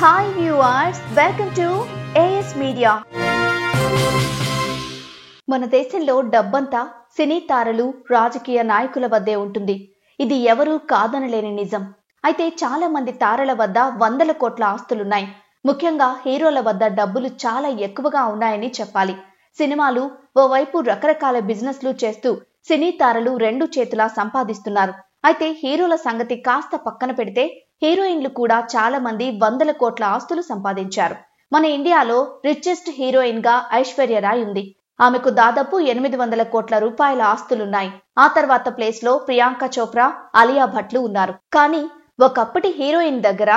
Hi viewers, welcome to AS Media. మన దేశంలో డబ్బంతా సినీ తారలు రాజకీయ నాయకుల వద్దే ఉంటుంది. ఇది ఎవరు కాదనలేని నిజం. అయితే చాలా మంది తారల వద్ద వందల కోట్ల ఆస్తులున్నాయి. ముఖ్యంగా హీరోల వద్ద డబ్బులు చాలా ఎక్కువగా ఉన్నాయని చెప్పాలి. సినిమాలు ఓవైపు రకరకాల బిజినెస్లు చేస్తూ సినీ తారలు రెండు చేతులా సంపాదిస్తున్నారు. అయితే హీరోల సంగతి కాస్త పక్కన పెడితే హీరోయిన్లు కూడా చాలా మంది వందల కోట్ల ఆస్తులు సంపాదించారు. మన ఇండియాలో రిచెస్ట్ హీరోయిన్ గా ఐశ్వర్య రాయ్ ఉంది. ఆమెకు దాదాపు 800 కోట్ల రూపాయల ఆస్తులున్నాయి. ఆ తర్వాత ప్లేస్ లో ప్రియాంక చోప్రా, అలియా భట్లు ఉన్నారు. కానీ ఒకప్పటి హీరోయిన్ దగ్గర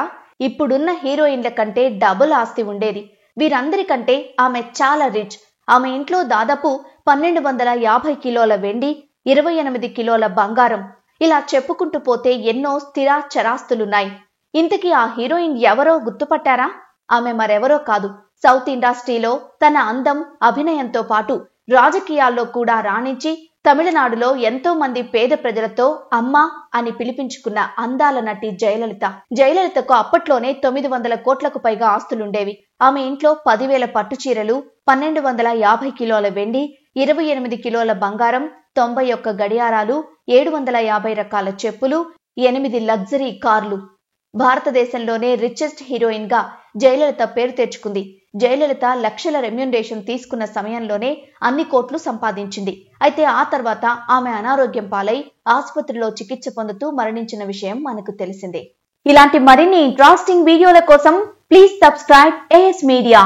ఇప్పుడున్న హీరోయిన్ల కంటే డబుల్ ఆస్తి ఉండేది. వీరందరికంటే ఆమె చాలా రిచ్. ఆమె ఇంట్లో దాదాపు 1250 కిలోల వెండి, 28 కిలోల బంగారం, ఇలా చెప్పుకుంటూ పోతే ఎన్నో స్థిర చరాస్తులున్నాయి. ఇంతకీ ఆ హీరోయిన్ ఎవరో గుర్తుపట్టారా? ఆమె మరెవరో కాదు, సౌత్ ఇండస్ట్రీలో తన అందం, అభినయంతో పాటు రాజకీయాల్లో కూడా రాణించి తమిళనాడులో ఎంతో మంది పేద ప్రజలతో అమ్మ అని పిలిపించుకున్న అందాల నటి జయలలిత. జయలలితకు అప్పట్లోనే 900 కోట్లకు పైగా ఆస్తులుండేవి. ఆమె ఇంట్లో 10,000 పట్టుచీరలు, 1250 కిలోల వెండి, 28 కిలోల బంగారం, 91 గడియారాలు, 750 రకాల చెప్పులు, 8 లగ్జరీ కార్లు. భారతదేశంలోనే రిచెస్ట్ హీరోయిన్ గా జయలలిత పేరు తెచ్చుకుంది. జయలలిత లక్షల రెమ్యునరేషన్ తీసుకున్న సమయంలోనే అన్ని కోట్లు సంపాదించింది. అయితే ఆ తర్వాత ఆమె అనారోగ్యం పాలై ఆసుపత్రిలో చికిత్స పొందుతూ మరణించిన విషయం మనకు తెలిసిందే. ఇలాంటి మరిన్ని ఇంట్రెస్టింగ్ వీడియోల కోసం ప్లీజ్ సబ్స్క్రైబ్ AS Media.